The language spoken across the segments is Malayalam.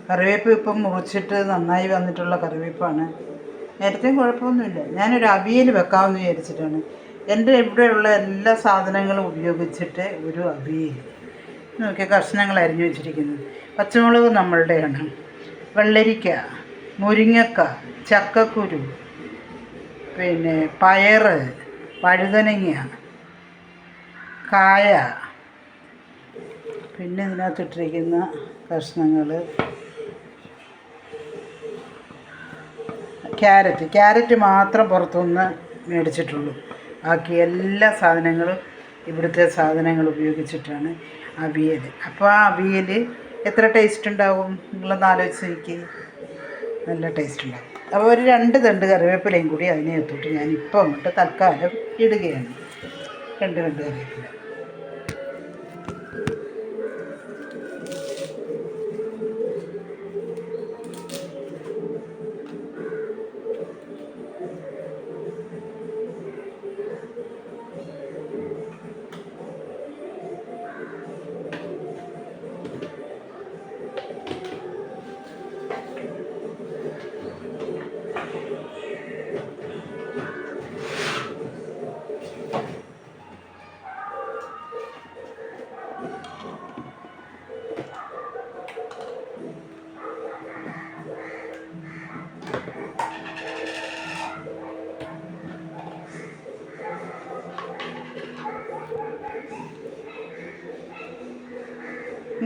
കറിവേപ്പ് ഇപ്പം മുറിച്ചിട്ട് നന്നായി വന്നിട്ടുള്ള കറിവേപ്പാണ്. നേരത്തെയും കുഴപ്പമൊന്നുമില്ല. ഞാനൊരു അവിയൽ വെക്കാമെന്ന് വിചാരിച്ചിട്ടാണ്. എൻ്റെ ഇവിടെയുള്ള എല്ലാ സാധനങ്ങളും ഉപയോഗിച്ചിട്ട് ഒരു അവിയൽ. നോക്കിയ കഷ്ണങ്ങൾ അരിഞ്ഞു വെച്ചിരിക്കുന്നത്. പച്ചമുളക് നമ്മളുടെയാണ്. വെള്ളരിക്ക, മുരിങ്ങക്ക, ചക്കക്കുരു, പിന്നെ പയറ്, വഴുതനങ്ങ, കായ, പിന്നെ ഇതിനകത്തിട്ടിരിക്കുന്ന കഷ്ണങ്ങൾ ക്യാരറ്റ് മാത്രം പുറത്തുനിന്ന് മേടിച്ചിട്ടുള്ളൂ. ബാക്കി എല്ലാ സാധനങ്ങളും ഇവിടുത്തെ സാധനങ്ങൾ ഉപയോഗിച്ചിട്ടാണ് അവിയൽ. അപ്പോൾ ആ അവിയൽ എത്ര ടേസ്റ്റ് ഉണ്ടാവും നിങ്ങളൊന്ന് ആലോചിച്ച് നോക്കി. നല്ല ടേസ്റ്റ് ഉണ്ടാകും. അപ്പോൾ ഒരു 2 തണ്ട് കറിവേപ്പിലയും കൂടി അതിനകത്തോട്ട് ഞാനിപ്പോൾ അങ്ങോട്ട് തൽക്കാലം ഇടുകയാണ്. 2 തണ്ട് കറിവേപ്പില.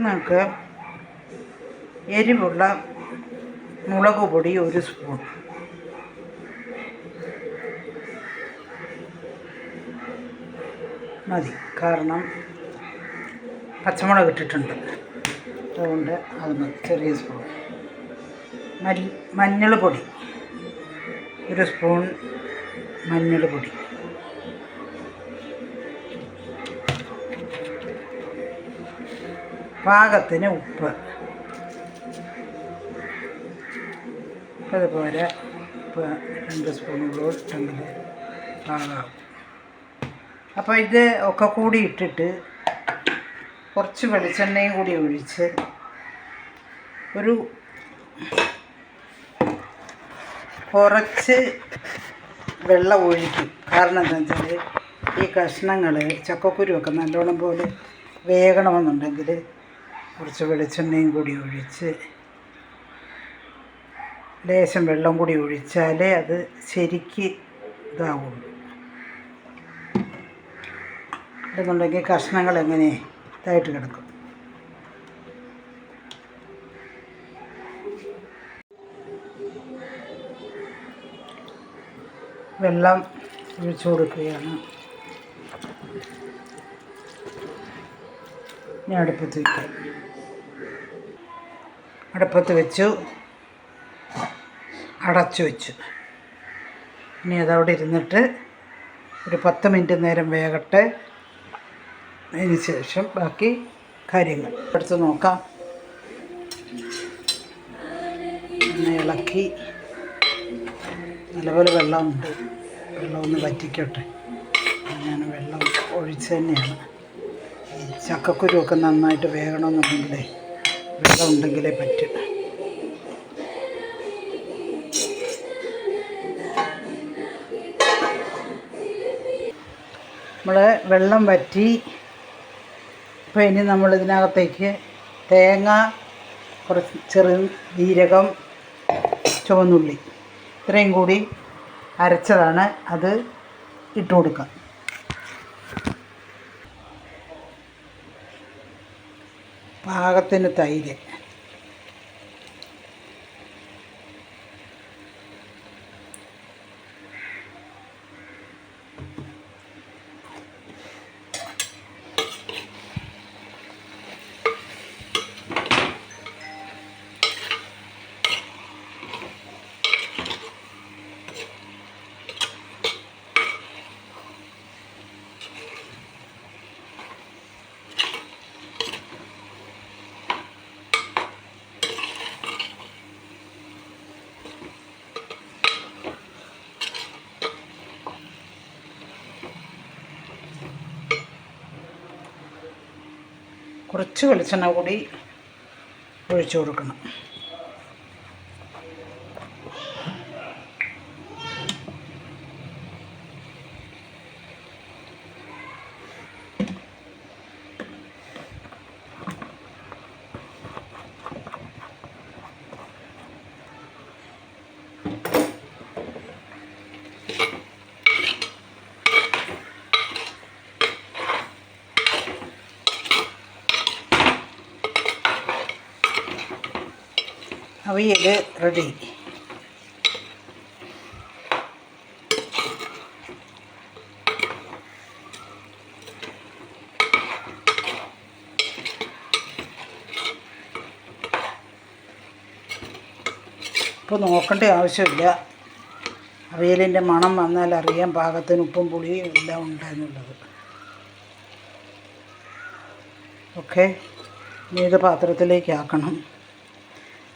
നമുക്ക് എരിവുള്ള മുളക് പൊടി 1 സ്പൂൺ, മതി. കാരണം പച്ചമുളക് ഇട്ടിട്ടുണ്ട്, അതുകൊണ്ട് അത് മതി. ചെറിയ സ്പൂൺ. മഞ്ഞൾ പൊടി 1 സ്പൂൺ മഞ്ഞൾ പൊടി. പാകത്തിന് ഉപ്പ്. അതുപോലെ ഉപ്പ് 2 സ്പൂണുകളോ ഇട്ടെങ്കിൽ പാകമാകും. അപ്പോൾ ഇത് ഒക്കെ കൂടി ഇട്ടിട്ട് കുറച്ച് വെളിച്ചെണ്ണയും കൂടി ഒഴിച്ച് കുറച്ച് വെള്ളം ഒഴിക്കും. കാരണം എന്താ വെച്ചാൽ ഈ കഷ്ണങ്ങൾ ചക്കക്കുരുവൊക്കെ നല്ലോണം പോലെ വേകണമെന്നുണ്ടെങ്കിൽ കുറച്ച് വെളിച്ചെണ്ണയും കൂടി ഒഴിച്ച് ലേശം വെള്ളം കൂടി ഒഴിച്ചാലേ അത് ശരിക്ക് ഇതാവുള്ളൂ. എന്നുണ്ടെങ്കിൽ കഷ്ണങ്ങൾ എങ്ങനെ ഇതായിട്ട് കിടക്കും. വെള്ളം ഒഴിച്ചു കൊടുക്കുകയാണ്. ഇനി അടുപ്പത്ത് വയ്ക്കാം. അടുപ്പത്ത് വെച്ചു, അടച്ചു വെച്ചു. ഇനി അതവിടെ ഇരുന്നിട്ട് ഒരു 10 മിനിറ്റ് നേരം വേകട്ടെ. അതിന് ശേഷം ബാക്കി കാര്യങ്ങൾ എടുത്ത് നോക്കാം. ഒന്ന് ഇളക്കി. നല്ലപോലെ വെള്ളമുണ്ട്, വെള്ളം ഒന്ന് വറ്റിക്കട്ടെ. ഞാൻ വെള്ളം ഒഴിച്ച് തന്നെയാണ്. ഈ ചക്കക്കുരുവൊക്കെ നന്നായിട്ട് വേകണമെന്നുണ്ടെങ്കിലേ വെള്ളം ഉണ്ടെങ്കിലേ പറ്റും. നമ്മൾ വെള്ളം വറ്റി. ഇപ്പോൾ ഇനി നമ്മളിതിനകത്തേക്ക് തേങ്ങ, കുറച്ച് ചെറു ജീരകം, ചുവന്നുള്ളി ഇത്രയും കൂടി അരച്ചതാണ്, അത് ഇട്ട് കൊടുക്കാം. പാകത്തിന് തൈര്, കുറച്ച് വെളിച്ചെണ്ണ കൂടി ഒഴിച്ചു കൊടുക്കണം. അവിയൽ റെഡി. ഇപ്പോൾ നോക്കേണ്ട ആവശ്യമില്ല. അവിയലിൻ്റെ മണം വന്നാൽ അറിയാം പാകത്തിന് ഉപ്പും പുളിയും എല്ലാം ഉണ്ടെന്നുള്ളത്. ഓക്കെ, ഇനി ഇത് പാത്രത്തിലേക്ക് ആക്കണം.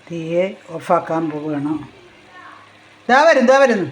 തീയെ ഓഫാക്കാൻ പോവുകയാണ്. ഇതാ വരുന്നു